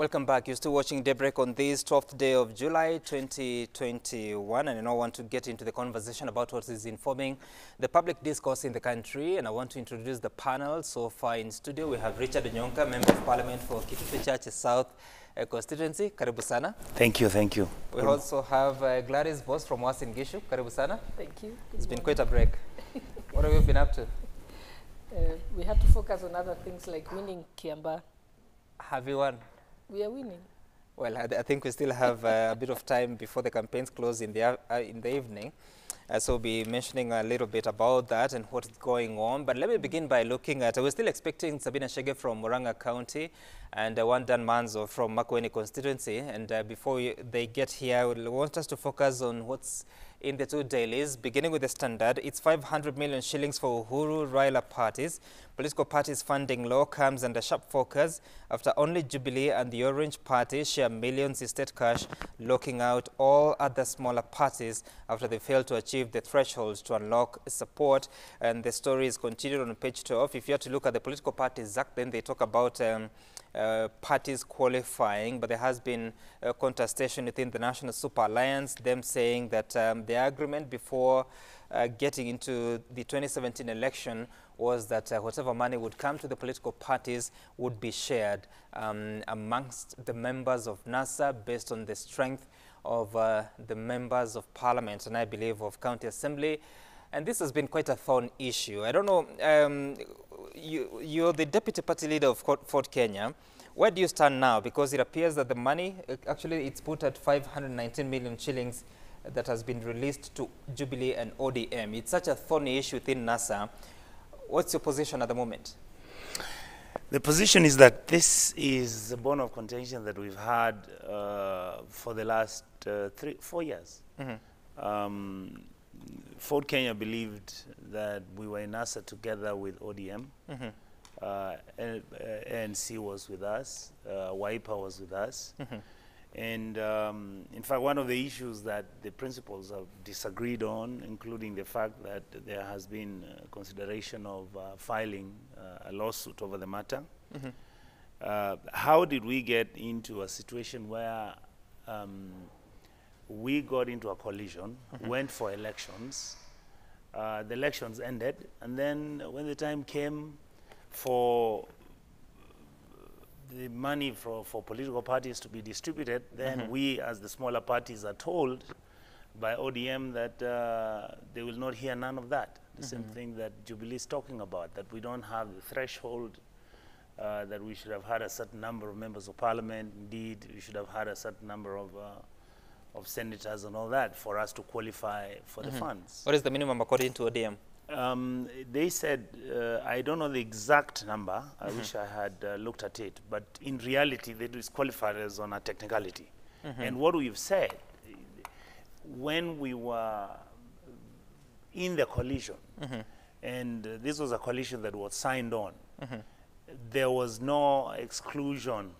Welcome back. You're still watching Daybreak on this 12th day of July 2021, and I now want to get into the conversation about what is informing the public discourse in the country, and I want to introduce the panel. So far in studio we have Richard Onyonka, Member of Parliament for Kitutu Church South constituency. Karibu sana. Thank you, thank you. We also have Gladys Boss from Uasin Gishu. Karibu sana. Thank you. It's been quite a break. What have you been up to? We had to focus on other things like winning Kiambaa. Have you won? We are winning. Well, I think we still have a bit of time before the campaigns close in the evening. So we'll be mentioning a little bit about that and what's going on. But let me begin by looking at, we're still expecting Sabina Chege from Murang'a County and Dan Manzo from Makueni constituency. And before they get here, I want us to focus on what's in the two dailies. Beginning with the Standard, it's 500 million shillings for Uhuru Raila parties. Political parties funding law comes under sharp focus after only Jubilee and the Orange Party share millions in state cash, locking out all other smaller parties after they failed to achieve the thresholds to unlock support. And the story is continued on page 12. If you have to look at the political parties act, then they talk about parties qualifying, but there has been a contestation within the National Super Alliance, them saying that the agreement before getting into the 2017 election was that whatever money would come to the political parties would be shared amongst the members of NASA based on the strength of the members of Parliament and I believe of County Assembly. And this has been quite a thorn issue. I don't know, you're the deputy party leader of Ford Kenya. Where do you stand now? Because it appears that the money, actually it's put at 519 million shillings that has been released to Jubilee and ODM. It's such a thorny issue within NASA. What's your position at the moment? The position is that this is a bone of contention that we've had for the last 4 years. Mm-hmm. Ford Kenya believed that we were in NASA together with ODM. Mm-hmm. ANC was with us, Wiper was with us. Mm-hmm. And in fact, one of the issues that the principals have disagreed on, including the fact that there has been consideration of filing a lawsuit over the matter. Mm-hmm. How did we get into a situation where we got into a collision, mm-hmm. went for elections, the elections ended, and then when the time came for the money for political parties to be distributed, then mm-hmm. we as the smaller parties are told by ODM that they will not hear none of that. The mm-hmm. same thing that Jubilee is talking about, that we don't have the threshold, that we should have had a certain number of members of parliament. Indeed, we should have had a certain number of senators and all that for us to qualify for mm-hmm. the funds. What is the minimum according to ODM? They said, I don't know the exact number, I mm-hmm. wish I had looked at it, but in reality they disqualified us on a technicality. Mm-hmm. And what we've said, when we were in the coalition, mm-hmm. and this was a coalition that was signed on, mm-hmm. there was no exclusion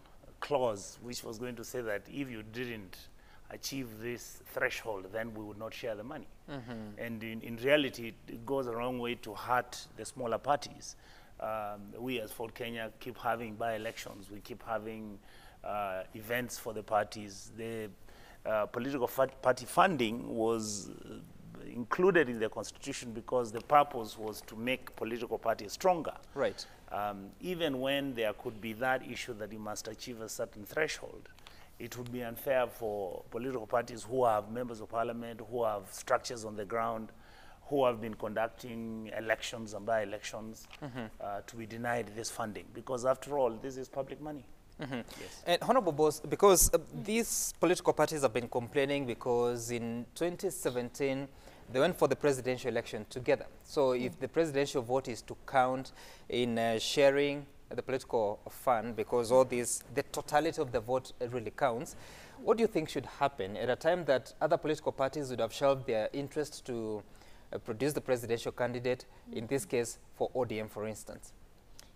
clause which was going to say that if you didn't achieve this threshold, then we would not share the money. Mm-hmm. And in reality, it goes a wrong way to hurt the smaller parties. We as Ford Kenya keep having by-elections. We keep having events for the parties. The political party funding was included in the constitution because the purpose was to make political parties stronger. Right. Even when there could be that issue that you must achieve a certain threshold, it would be unfair for political parties who have members of parliament, who have structures on the ground, who have been conducting elections and by-elections mm-hmm. To be denied this funding. Because after all, this is public money. Mm-hmm. Yes. And Honorable Boss, because these political parties have been complaining because in 2017, they went for the presidential election together. So if the presidential vote is to count in sharing the political fund, because all these, the totality of the vote really counts. What do you think should happen at a time that other political parties would have shelved their interest to produce the presidential candidate, in this case for ODM, for instance?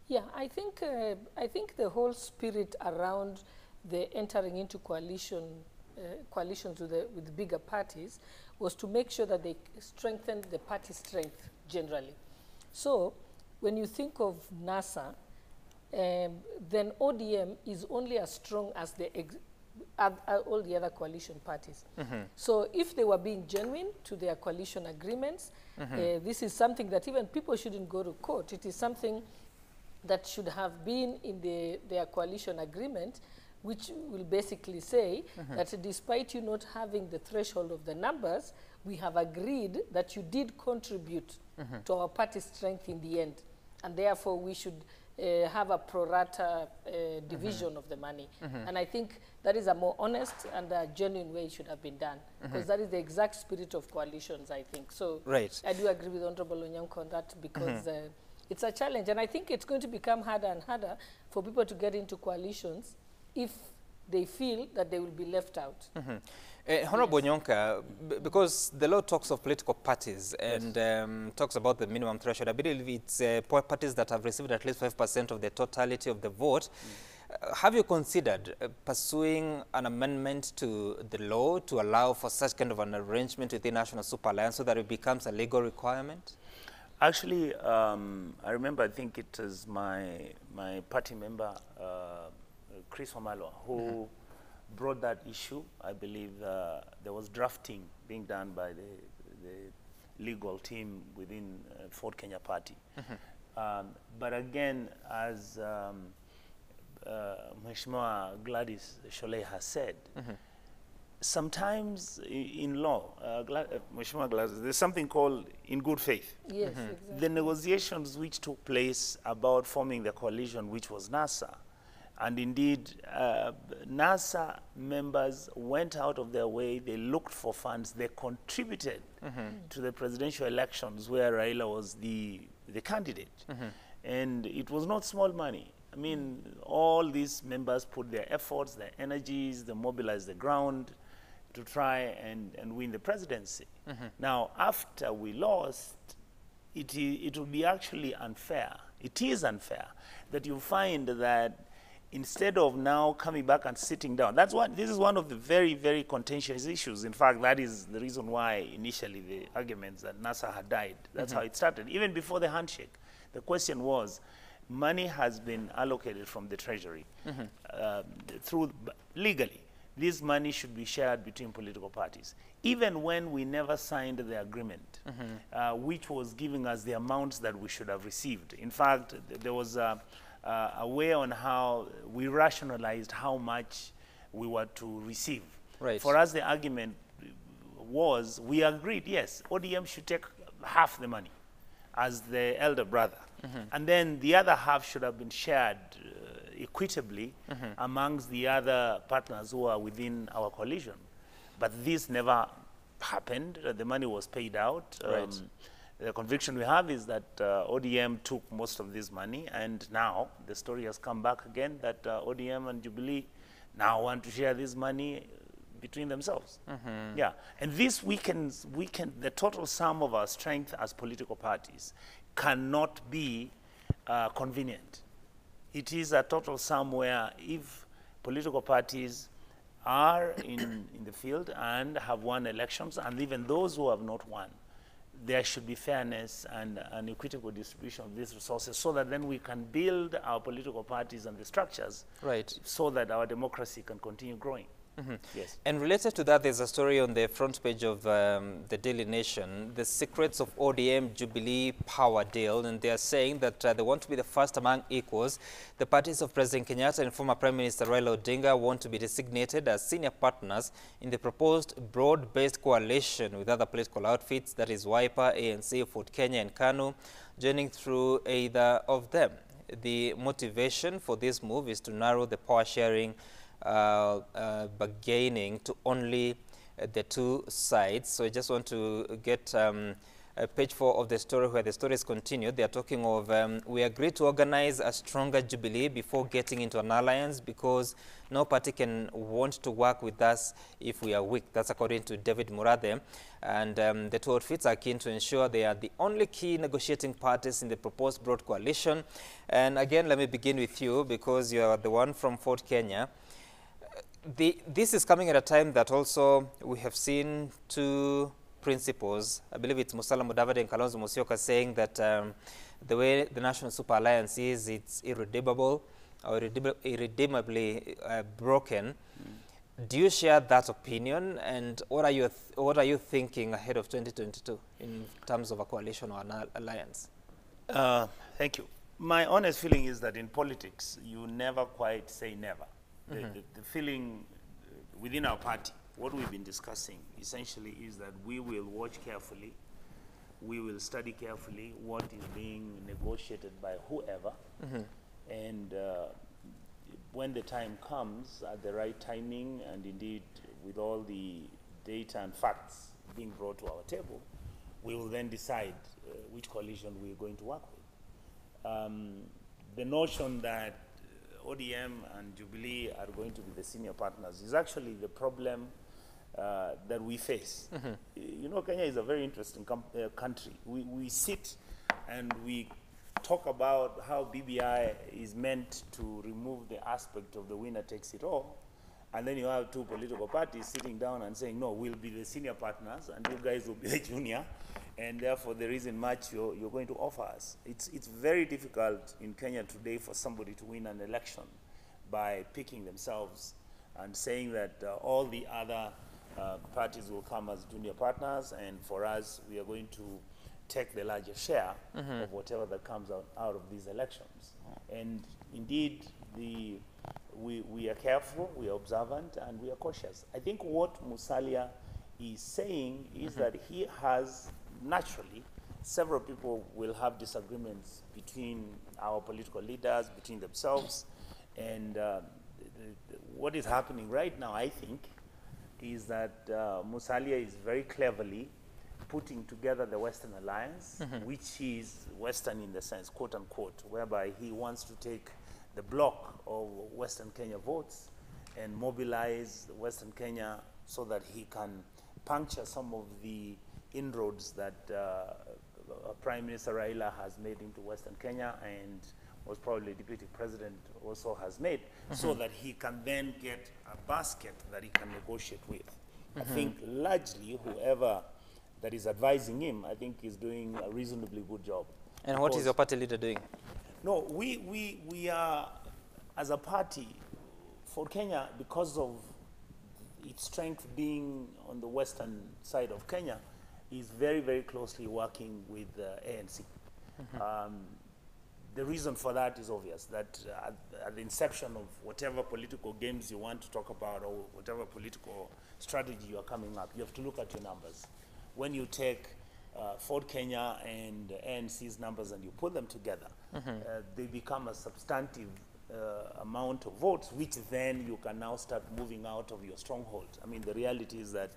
Yeah, I think the whole spirit around the entering into coalitions with bigger parties was to make sure that they strengthened the party strength generally. So when you think of NASA, then ODM is only as strong as all the other coalition parties. So if they were being genuine to their coalition agreements, this is something that even people shouldn't go to court. It is something that should have been in their coalition agreement, which will basically say that despite you not having the threshold of the numbers, we have agreed that you did contribute to our party's strength in the end. And therefore, we should have a pro rata division of the money. And I think that is a more honest and a genuine way it should have been done, because that is the exact spirit of coalitions, I think. So I do agree with Honorable Onyanko on that, because it's a challenge. And I think it's going to become harder and harder for people to get into coalitions if they feel that they will be left out. Honorable Nyonka, because the law talks of political parties and talks about the minimum threshold, I believe it's parties that have received at least 5% of the totality of the vote. Have you considered pursuing an amendment to the law to allow for such kind of an arrangement with the National Super Alliance so that it becomes a legal requirement? Actually, I remember, I think it was my party member, Chris Omalo, who brought that issue. I believe there was drafting being done by the legal team within Ford Kenya Party. But again, as Mheshimiwa Gladys Sholei has said, sometimes in law, Mheshimiwa Gladys, there's something called in good faith. Yes, exactly. The negotiations which took place about forming the coalition, which was NASA, and indeed, NASA members went out of their way, they looked for funds, they contributed to the presidential elections where Raila was the candidate. And it was not small money. I mean, all these members put their efforts, their energies, they mobilized the ground to try and win the presidency. Now, after we lost, it would be actually unfair. It is unfair that you find that instead of now coming back and sitting down, this is one of the very, very contentious issues. In fact, that is the reason why initially the arguments that NASA had died. That's how it started. Even before the handshake, the question was, money has been allocated from the Treasury legally. This money should be shared between political parties. Even when we never signed the agreement, which was giving us the amounts that we should have received. In fact, there was a way on how we rationalized how much we were to receive. Right. For us, the argument was, we agreed, yes, ODM should take half the money as the elder brother. And then the other half should have been shared equitably amongst the other partners who are within our coalition. But this never happened. The money was paid out. Right. The conviction we have is that ODM took most of this money, and now the story has come back again that ODM and Jubilee now want to share this money between themselves. Yeah, and this weakens the total sum of our strength as political parties cannot be convenient. It is a total sum where if political parties are in the field and have won elections, and even those who have not won, there should be fairness and an equitable distribution of these resources so that then we can build our political parties and the structures so that our democracy can continue growing. Yes. And related to that, there's a story on the front page of the Daily Nation, the secrets of ODM Jubilee power deal, and they are saying that they want to be the first among equals. The parties of President Kenyatta and former Prime Minister Raila Odinga want to be designated as senior partners in the proposed broad-based coalition with other political outfits, that is Wiper, ANC, Ford Kenya, and KANU, joining through either of them. The motivation for this move is to narrow the power sharing bargaining to only the two sides. So I just want to get page 4 of the story, where the story is continued. They are talking of, we agreed to organize a stronger Jubilee before getting into an alliance because no party can want to work with us if we are weak. That's according to David Murathe. And the two outfits are keen to ensure they are the only key negotiating parties in the proposed broad coalition. And again, let me begin with you, because you are the one from Ford Kenya. This is coming at a time that also we have seen two principles. I believe it's Musalia Mudavadi and Kalonzo Musyoka saying that the way the National Super Alliance is, it's irredeemable. or irredeemably broken. Do you share that opinion, and what are you thinking ahead of 2022 in terms of a coalition or an alliance? Thank you. My honest feeling is that in politics, you never quite say never. The feeling within our party, what we've been discussing essentially is that we will watch carefully, we will study carefully what is being negotiated by whoever, and when the time comes, at the right timing, and indeed with all the data and facts being brought to our table, we will then decide which coalition we're going to work with. The notion that ODM and Jubilee are going to be the senior partners is actually the problem that we face. You know, Kenya is a very interesting country. We sit and we talk about how BBI is meant to remove the aspect of the winner takes it all, and then you have two political parties sitting down and saying, no, we'll be the senior partners and you guys will be the junior, and therefore there isn't much you're going to offer us. It's very difficult in Kenya today for somebody to win an election by picking themselves and saying that all the other parties will come as junior partners, and for us, we are going to take the larger share of whatever that comes out of these elections. And indeed, we are careful, we are observant, and we are cautious. I think what Musalia is saying is that he has, naturally, several people will have disagreements between our political leaders, between themselves, and what is happening right now, I think, is that Musalia is very cleverly putting together the Western Alliance, which is Western in the sense, quote unquote, whereby he wants to take the block of Western Kenya votes and mobilize Western Kenya so that he can puncture some of the inroads that Prime Minister Raila has made into Western Kenya, and most probably Deputy President also has made, so that he can then get a basket that he can negotiate with. I think largely whoever that is advising him, I think, is doing a reasonably good job. And what is your party leader doing? No, we are, as a party, for Kenya, because of its strength being on the western side of Kenya, is very, very closely working with ANC. The reason for that is obvious, that at the inception of whatever political games you want to talk about or whatever political strategy you are coming up, you have to look at your numbers. When you take Ford Kenya and ANC's numbers and you put them together, they become a substantive amount of votes, which then you can now start moving out of your stronghold. I mean, the reality is that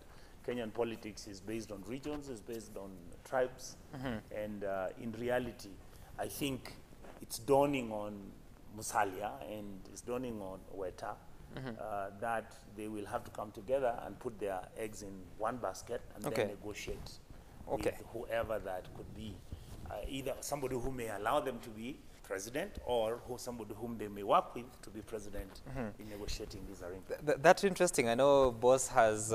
Kenyan politics is based on regions, is based on tribes, and in reality, I think it's dawning on Musalia and it's dawning on Weta that they will have to come together and put their eggs in one basket and then negotiate with whoever that could be, either somebody who may allow them to be president or somebody whom they may work with to be president in negotiating this arrangement. That's interesting. I know Boss has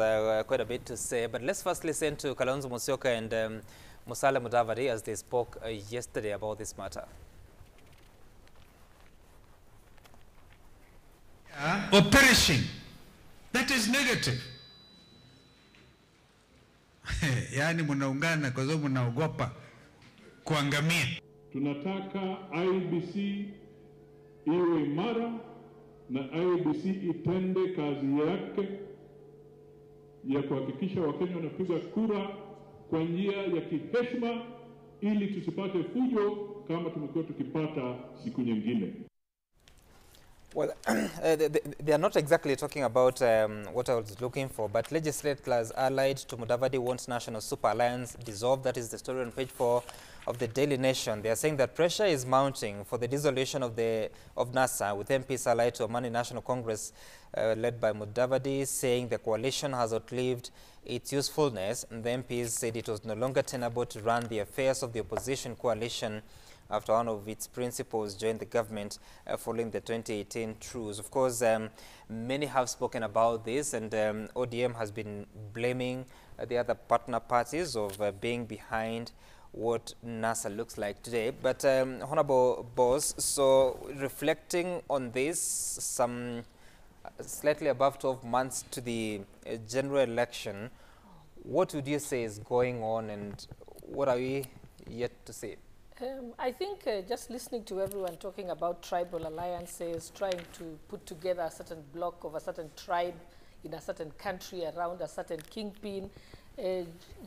quite a bit to say, but let's first listen to Kalonzo Musyoka and Musalia Mudavadi as they spoke yesterday about this matter. Or perishing. That is negative. Yani munaungana kwa sababu mnaogopa kuangamia. Tunataka IEBC iwe imara na IEBC itende kazi yake ya kuhakikisha Wakenya wanapiga kura kwa njia ya kiheshima ili tusipate fujo kama tumekuwa tukipata siku nyingine. Well, they are not exactly talking about what I was looking for, but legislators allied to Mudavadi want National Super Alliance dissolved. That is the story on page 4 of the Daily Nation. They are saying that pressure is mounting for the dissolution of NASA, with MPs allied to Amani National Congress led by Mudavadi, saying the coalition has outlived its usefulness, and the MPs said it was no longer tenable to run the affairs of the opposition coalition after one of its principals joined the government following the 2018 truce. Of course, many have spoken about this, and ODM has been blaming the other partner parties of being behind what NASA looks like today. But Honorable Boss, so reflecting on this, some slightly above 12 months to the general election, what would you say is going on and what are we yet to see? I think just listening to everyone talking about tribal alliances, trying to put together a certain block of a certain tribe in a certain country around a certain kingpin,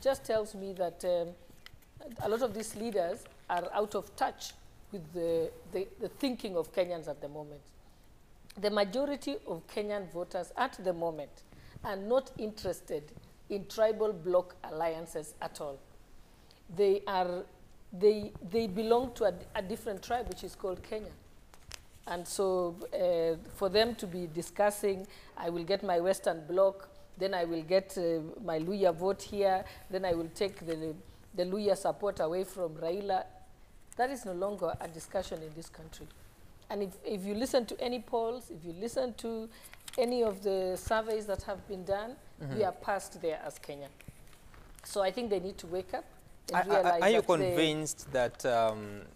just tells me that a lot of these leaders are out of touch with the thinking of Kenyans at the moment. The majority of Kenyan voters at the moment are not interested in tribal bloc alliances at all. They belong to a different tribe, which is called Kenya. And so for them to be discussing, I will get my Western Bloc, then I will get my Luhya vote here, then I will take the Luhya support away from Raila, that is no longer a discussion in this country. And if you listen to any polls, if you listen to any of the surveys that have been done, we are past there as Kenya. So I think they need to wake up and realize are you convinced that,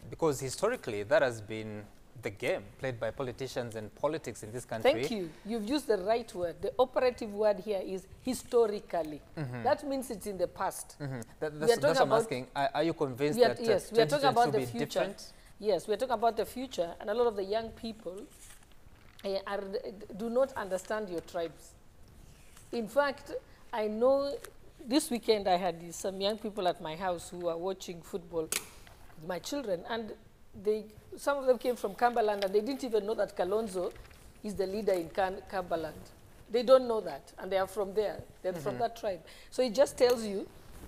because historically that has been the game played by politicians and politics in this country? Thank you. You've used the right word. The operative word here is historically. That means it's in the past. That's what I'm asking. Are you convinced that yes, we are talking about the be future. Different? Yes, we're talking about the future, and a lot of the young people do not understand your tribes. In fact, I know this weekend I had some young people at my house who are watching football with my children, and some of them came from Cumberland, and they didn't even know that Kalonzo is the leader in Cumberland. They don't know that, and they are from there. They're from that tribe. So it just tells you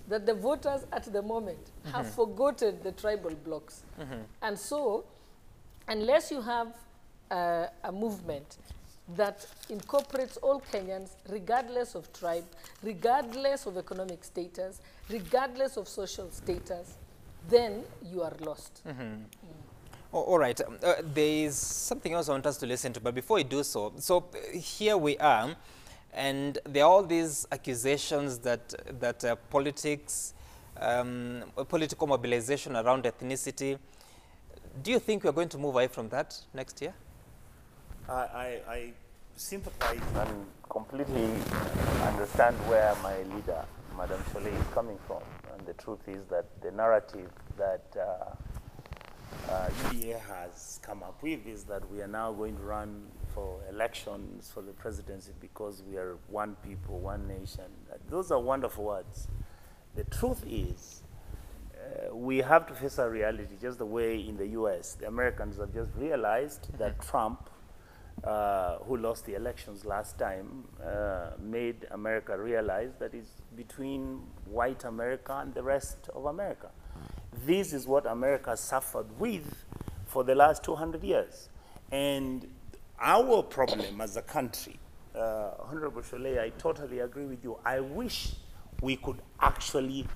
that the voters at the moment have forgotten the tribal blocks. And so, unless you have a movement that incorporates all Kenyans, regardless of tribe, regardless of economic status, regardless of social status, then you are lost. All right. There is something else I want us to listen to, but before we do so, here we are, and there are all these accusations that politics, political mobilization around ethnicity. Do you think we're going to move away from that next year? I sympathize and completely understand where my leader, Madam Sholei, is coming from. And the truth is that the narrative that UDA has come up with is that we are now going to run for elections for the presidency because we are one people, one nation. Those are wonderful words. The truth is, we have to face our reality just the way in the US. The Americans have just realized that Trump, who lost the elections last time, made America realize that it's between white America and the rest of America. This is what America suffered with for the last 200 years. And our problem as a country, Honorable Sholei, I totally agree with you. I wish we could actually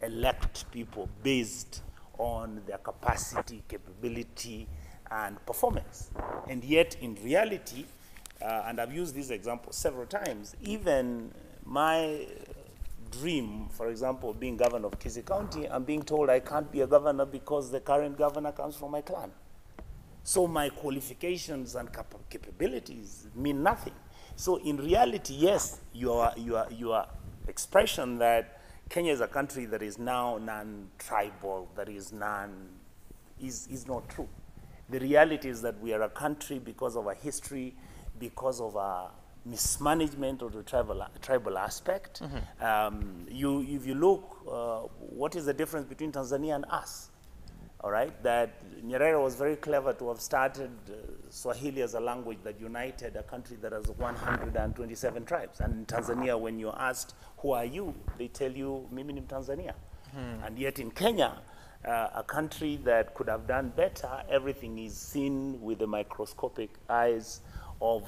elect people based on their capacity, capability, and performance. And yet, in reality, and I've used this example several times, even my dream, for example, being governor of Kisii County, I'm being told I can't be a governor because the current governor comes from my clan. So my qualifications and capabilities mean nothing. So in reality, yes, your expression that Kenya is a country that is now non-tribal, that is is not true. The reality is that we are a country because of our history, because of our mismanagement of the tribal aspect. If you look, what is the difference between Tanzania and us? All right, that Nyerere was very clever to have started Swahili as a language that united a country that has 127 tribes. And in Tanzania, when you're asked, who are you? They tell you, mimi ni Tanzania. And yet in Kenya, a country that could have done better, everything is seen with the microscopic eyes of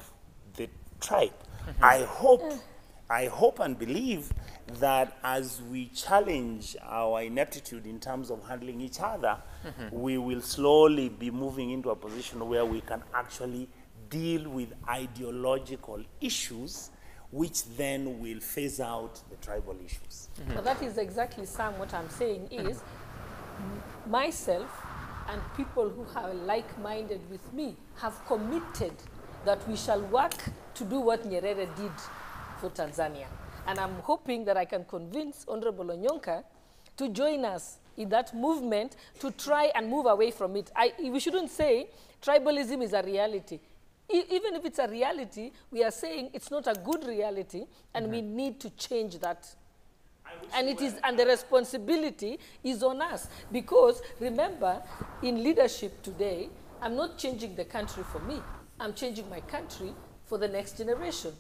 the tribe. I hope and believe that as we challenge our ineptitude in terms of handling each other, we will slowly be moving into a position where we can actually deal with ideological issues, which then will phase out the tribal issues. But that is exactly, Sam, what I'm saying is, myself and people who are like-minded with me have committed that we shall work to do what Nyerere did for Tanzania. And I'm hoping that I can convince Honorable Onyonka to join us in that movement to try and move away from it. We shouldn't say tribalism is a reality. Even if it's a reality, we are saying it's not a good reality, and we need to change that. And the responsibility is on us. Because remember, in leadership today, I'm not changing the country for me. I'm changing my country for the next generation,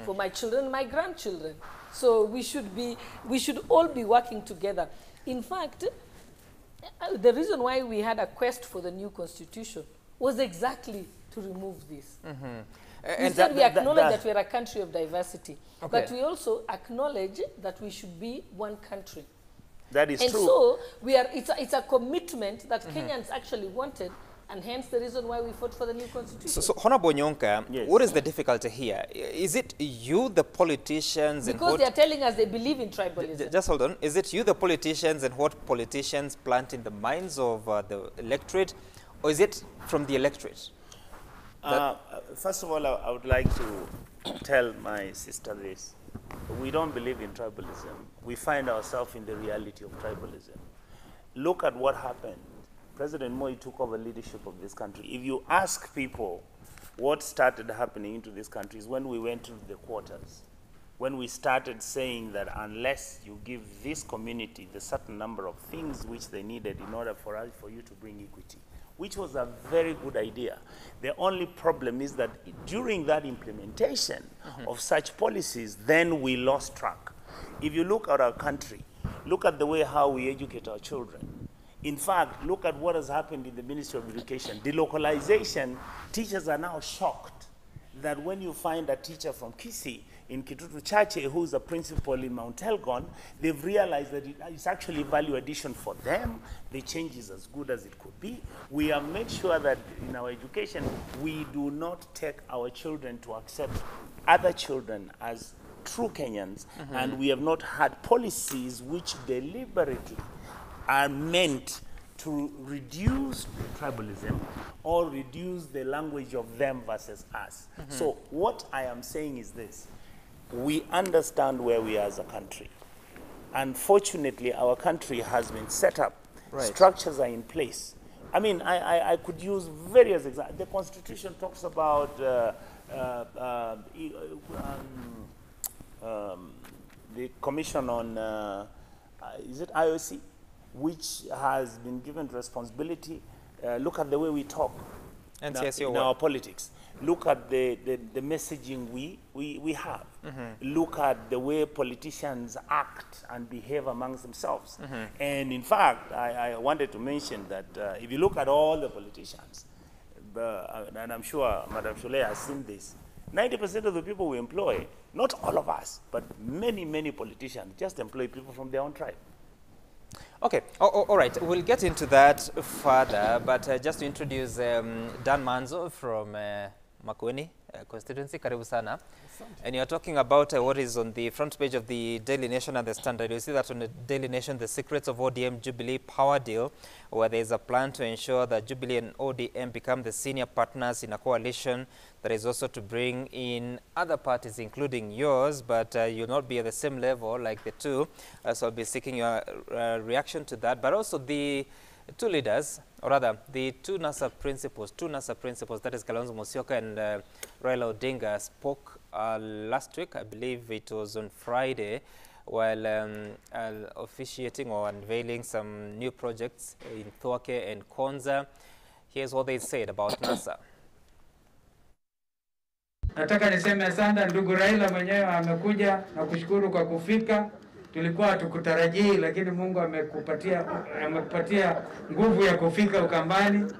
for my children and my grandchildren. So we should all be working together. In fact, the reason why we had a quest for the new constitution was exactly to remove this. Instead, we acknowledge that we are a country of diversity, but we also acknowledge that we should be one country. That is true. And so it's a commitment that Kenyans actually wanted, and hence the reason why we fought for the new constitution. So Honorable Onyonka, what is the difficulty here? Is it you, the politicians, because they are telling us they believe in tribalism. Just hold on. Is it you, the politicians, and what politicians plant in the minds of the electorate, or is it from the electorate? First of all, I would like to tell my sister this. We don't believe in tribalism. We find ourselves in the reality of tribalism. Look at what happened. President Moi took over leadership of this country. If you ask people what started happening into this country is when we went to the quarters, when we started saying that unless you give this community the certain number of things which they needed in order for you to bring equity, which was a very good idea. The only problem is that during that implementation of such policies, then we lost track. If you look at our country, look at the way how we educate our children. In fact, look at what has happened in the Ministry of Education. Delocalization, teachers are now shocked that when you find a teacher from Kisii in Kitutu Chache who is a principal in Mount Elgon, they've realized that it's actually value addition for them. The change is as good as it could be. We have made sure that in our education, we do not take our children to accept other children as true Kenyans, and we have not had policies which deliberately are meant to reduce tribalism or reduce the language of them versus us. So what I am saying is this. We understand where we are as a country. Unfortunately, our country has been set up. Structures are in place. I mean, I could use various examples. The Constitution talks about the Commission on, is it IOC? Which has been given responsibility. Look at the way we talk in our politics. Look at the messaging we have. Look at the way politicians act and behave amongst themselves. And in fact, I wanted to mention that if you look at all the politicians, and I'm sure Madam Shule has seen this, 90% of the people we employ, not all of us, but many, many politicians just employ people from their own tribe. Okay, all right, we'll get into that further, but just to introduce Dan Manzo from Makueni constituency, karibu sana. And you're talking about what is on the front page of the Daily Nation and the Standard. You see that on the Daily Nation, the secrets of ODM Jubilee power deal, where there is a plan to ensure that Jubilee and ODM become the senior partners in a coalition that is also to bring in other parties, including yours, but you'll not be at the same level like the two. So I'll be seeking your reaction to that. But also the two leaders, or rather the two NASA principals, that is Kalonzo Musyoka and Raila Odinga, spoke last week, I believe it was on Friday, while officiating or unveiling some new projects in Thwake and Konza. Here's what they said about NASA. Nataka niseme asante ndugu Raila mwenyewe amekuja na kushukuru kwa kufika. Tulikuwa hatukutarajii lakini Mungu amekupatia nguvu ya kufika Ukambani.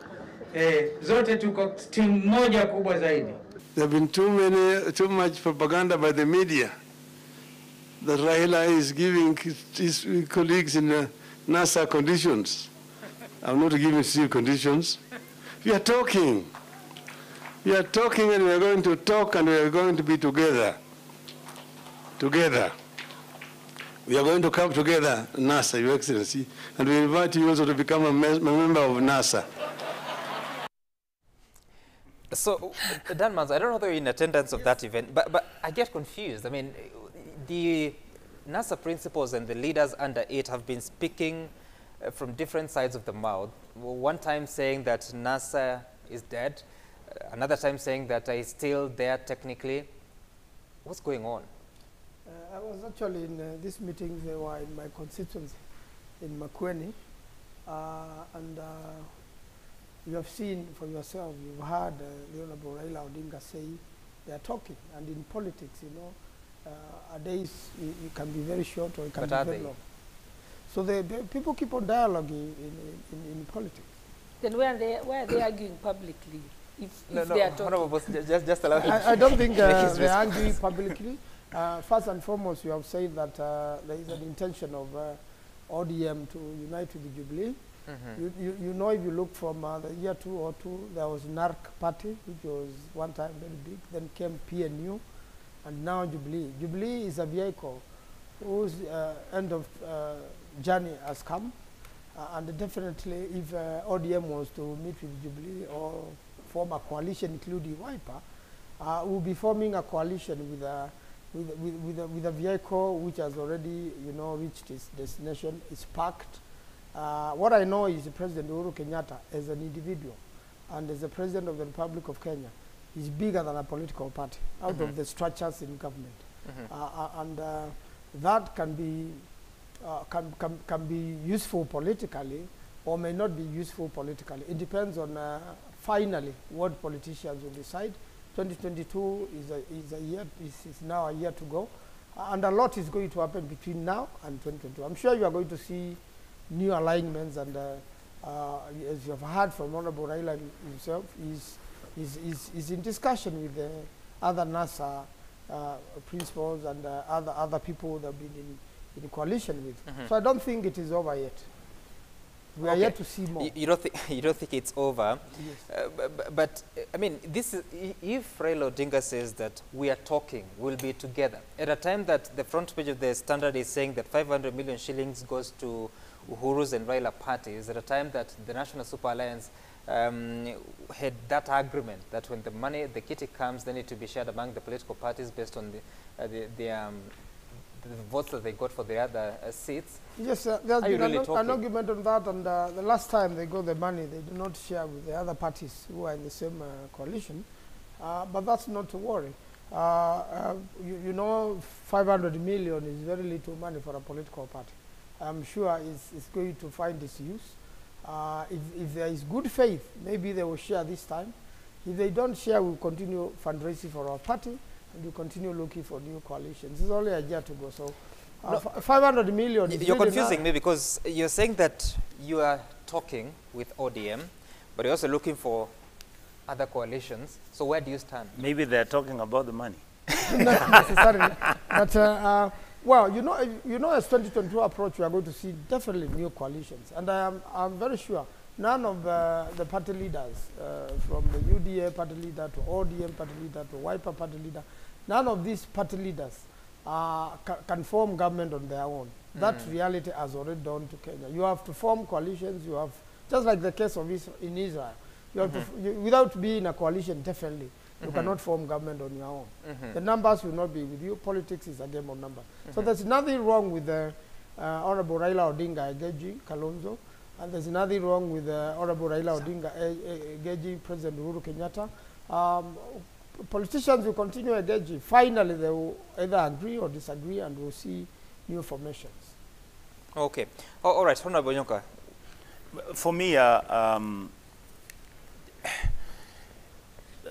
Zote tuko timu moja kubwa zaidi. There have been too much propaganda by the media that Raila is giving his colleagues in NASA conditions. I'm not giving you conditions. We are talking. We are talking and we are going to talk and we are going to be together. Together. We are going to come together, NASA, Your Excellency, and we invite you also to become a member of NASA. So, Dan Manzo, I don't know whether you're in attendance of that event, but I get confused. I mean, the NASA principals and the leaders under it have been speaking from different sides of the mouth. One time saying that NASA is dead, another time saying that it's still there technically. What's going on? I was actually in this meeting. They were in my constituency in Makueni, and you have seen for yourself, you've heard the Honorable Raila Odinga say they are talking, and in politics, you know, a day it can be very short or it can be very long. So the people keep on dialoguing in politics. Then why are they arguing publicly? If they are talking? Just allow him. I don't think they are arguing publicly. First and foremost, you have said that there is an intention of ODM to unite with the Jubilee. Mm-hmm. You know, if you look from the year 2002, there was NARC party, which was one time very big. Then came PNU, and now Jubilee. Jubilee is a vehicle whose end of journey has come. And definitely, if ODM was to meet with Jubilee or form a coalition, including Wiper, we'll be forming a coalition with a vehicle which has already, you know, reached its destination. It's packed. What I know is President Uhuru Kenyatta, as an individual and as the President of the Republic of Kenya, is bigger than a political party out of the structures in government. And that can be useful politically or may not be useful politically. It depends on finally what politicians will decide. 2022 is now a year to go, and a lot is going to happen between now and 2022. I'm sure you are going to see new alignments, and as you have heard from Honorable Raila himself, is in discussion with the other NASA principals and other people that have been in coalition with. So I don't think it is over yet. We are yet to see more. You don't think it's over? Yes. But I mean, this is, if Raila Odinga says that we are talking, we'll be together, at a time that the front page of the Standard is saying that 500 million shillings goes to Uhuru's and Raila parties, at a time that the National Super Alliance had that agreement that when the money, the kitty comes, they need to be shared among the political parties based on the votes that they got for the other seats. Yes, there's been an argument on that, and the last time they got the money, they do not share with the other parties who are in the same coalition. But that's not to worry. You know, 500 million is very little money for a political party. I'm sure it's going to find its use. If there is good faith, maybe they will share this time. If they don't share, we'll continue fundraising for our party, and we'll continue looking for new coalitions. It's only a year to go, so no, 500 million is You're confusing me, because you're saying that you are talking with ODM, but you're also looking for other coalitions. So where do you stand? Maybe they're talking about the money. Not necessarily. But, well, you know, as 2022 approach, we are going to see definitely new coalitions. And I'm very sure none of the party leaders, from the UDA party leader to ODM party leader to Wiper party leader, none of these party leaders can form government on their own. That reality has already dawned to Kenya. You have to form coalitions. You have, just like the case of in Israel, you have to, without being a coalition, definitely, you cannot form government on your own. The numbers will not be with you. Politics is a game of numbers. So there's nothing wrong with the Honorable Raila Odinga engaging Kalonzo, and there's nothing wrong with Honorable Raila Odinga engaging President Uhuru Kenyatta. Politicians will continue engaging. Finally, they will either agree or disagree, and we'll see new formations. Okay. All right, Honorable Nyonka. For me,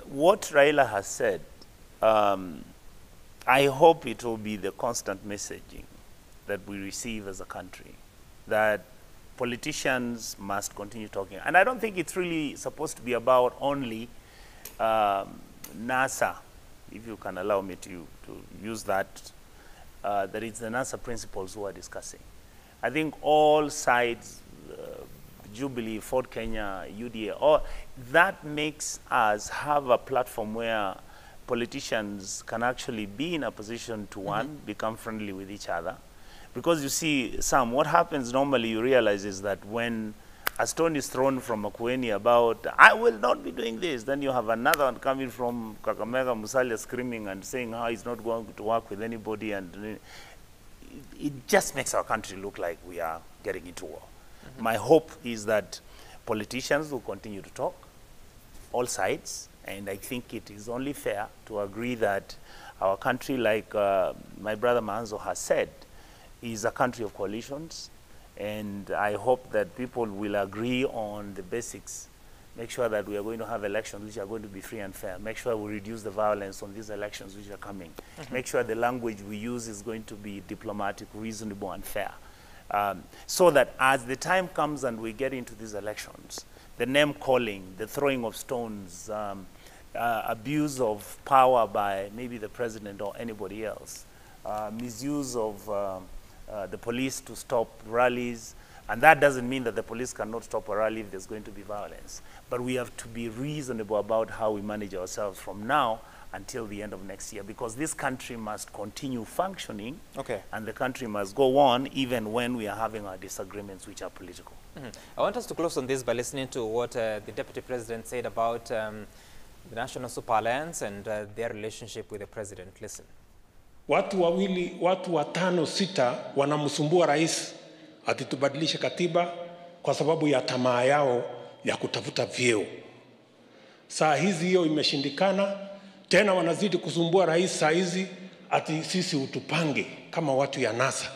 what Raila has said, I hope it will be the constant messaging that we receive as a country, that politicians must continue talking. And I don't think it's really supposed to be about only NASA, if you can allow me to use that, that it's the NASA principals who are discussing. I think all sides, Jubilee, Ford Kenya, UDA, that makes us have a platform where politicians can actually be in a position to, one, become friendly with each other, Because you see, Sam, what happens normally, you realize, is that when a stone is thrown from Makueni about, I will not be doing this, then you have another one coming from Kakamega, Musalia, screaming and saying how he's not going to work with anybody, and it just makes our country look like we are getting into war. My hope is that politicians will continue to talk, all sides, and I think it is only fair to agree that our country, like my brother Manzo has said, is a country of coalitions, and I hope that people will agree on the basics, make sure that we are going to have elections which are going to be free and fair, make sure we reduce the violence on these elections which are coming, make sure the language we use is going to be diplomatic, reasonable, and fair, so that as the time comes and we get into these elections, the name calling, the throwing of stones, abuse of power by maybe the president or anybody else, misuse of the police to stop rallies, and that doesn't mean that the police cannot stop a rally if there's going to be violence. But we have to be reasonable about how we manage ourselves from now until the end of next year, because this country must continue functioning, and the country must go on even when we are having our disagreements which are political. I want us to close on this by listening to what the Deputy President said about the National Super Alliance and their relationship with the President. Listen. Watu wawili, watu watano sita wanamsumbua rais ati tubadilishe katiba kwa sababu ya tamaa yao ya kutafuta vyeo. Saa hizi hiyo imeshindikana, tena wanazidi kusumbua rais saa hizi ati sisi utupange kama watu ya NASA.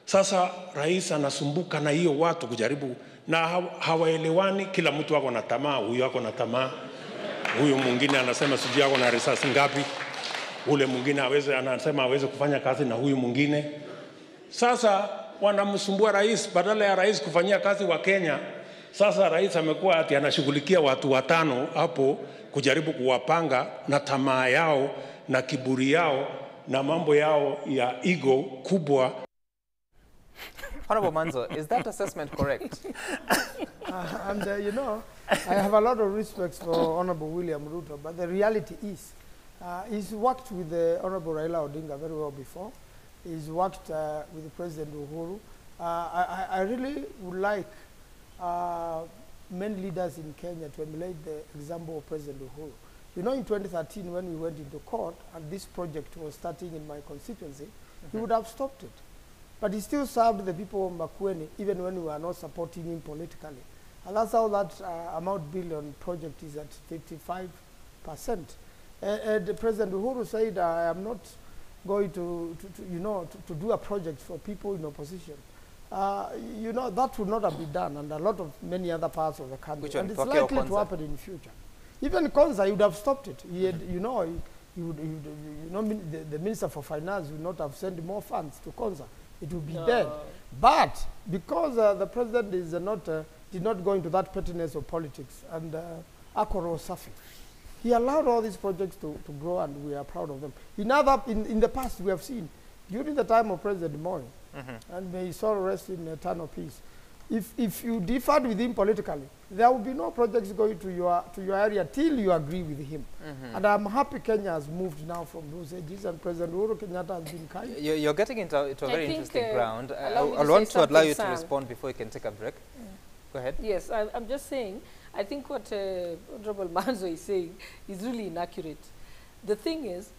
Sasa rais anasumbuka na hiyo watu kujaribu, na hawaelewani, kila mtu wako na tamaa, huyu wako na tamaa, huyu mwingine anasema sijui wako na risasi ngapi, ule mwingine anasema aweze kufanya kazi na huyu mwingine. Sasa wanamsumbua rais, badala ya rais kufanyia kazi wa Kenya. Sasa rais amekuwa ati anashughulikia watu watano hapo kujaribu kuwapanga na tamaa yao na kiburi yao na mambo yao ya ego kubwa. Honorable Manzo, is that assessment correct? You know, I have a lot of respect for Honorable William Ruto, but the reality is, he's worked with the Honorable Raila Odinga very well before. He's worked with President Uhuru. I really would like many leaders in Kenya to emulate the example of President Uhuru. You know, in 2013, when we went into court and this project was starting in my constituency, he would have stopped it. But he still served the people of Makueni, even when we were not supporting him politically. And that's how that amount billion project is at 55%. And President Uhuru said, I am not going to do a project for people in opposition. You know, that would not have been done, and a lot of many other parts of the country. And it's likely to happen in the future. Even Konza, he would have stopped it. He had, the Minister for Finance would not have sent more funds to Konza. It would be dead. But because the president is did not go into that pettiness of politics and Akoro Safi, he allowed all these projects to grow, and we are proud of them. In the past, we have seen, during the time of President Moi, and may his soul rest in eternal peace, if you differed with him politically, there will be no projects going to your area till you agree with him. And I'm happy Kenya has moved now from those edges, and President Uhuru Kenyatta has been kind. You're getting into a very interesting ground. I want to allow you to respond before you can take a break. Go ahead. Yes, I'm just saying, I think what Honorable Manzo is saying is really inaccurate. The thing is,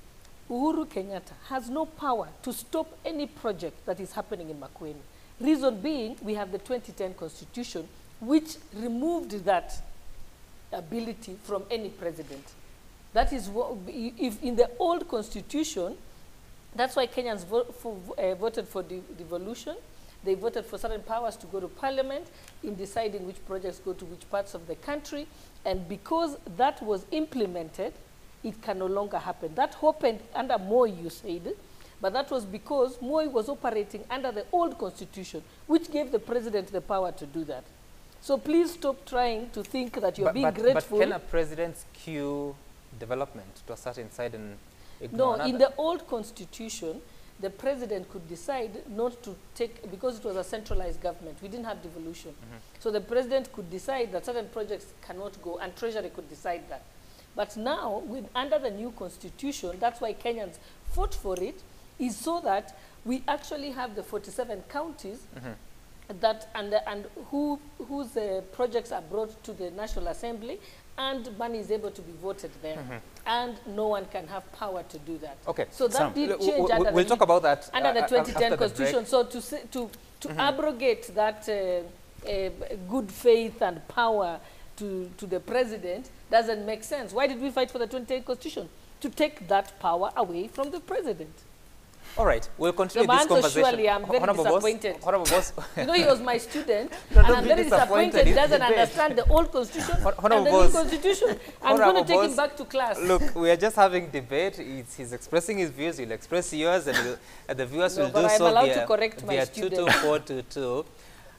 Uhuru Kenyatta has no power to stop any project that is happening in Makueni. Reason being, we have the 2010 Constitution, which removed that ability from any president. That is what, if in the old Constitution, that's why Kenyans voted for devolution. They voted for certain powers to go to Parliament in deciding which projects go to which parts of the country. And because that was implemented, it can no longer happen. That happened under Moi, you said, but that was because Moi was operating under the old Constitution, which gave the president the power to do that. So please stop trying to think that you're being grateful. But can a president cue development to a certain side and ignore another? In the old Constitution, the president could decide not to take, because it was a centralized government, we didn't have devolution. So the president could decide that certain projects cannot go, and Treasury could decide that. But now, under the new Constitution, that's why Kenyans fought for it, is so that we actually have the 47 counties that and whose projects are brought to the National Assembly, and money is able to be voted there, and no one can have power to do that. Okay. So that did change we'll talk about that under the 2010 Constitution. So to abrogate that good faith and power to the president doesn't make sense. Why did we fight for the 2010 Constitution? To take that power away from the president. All right, we'll continue the this conversation. Surely, I'm very disappointed. Boss. You know, he was my student, No, and I'm very disappointed he doesn't understand the old constitution and the new constitution. I'm going to take him back to class. Look, we are just having debate. He's expressing his views. He'll express yours, and the viewers will do so via 22422.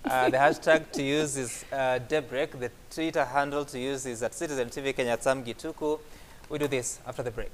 The hashtag to use is Daybreak. The Twitter handle to use is at Citizen TV Kenya Sam Gituku. We do this after the break.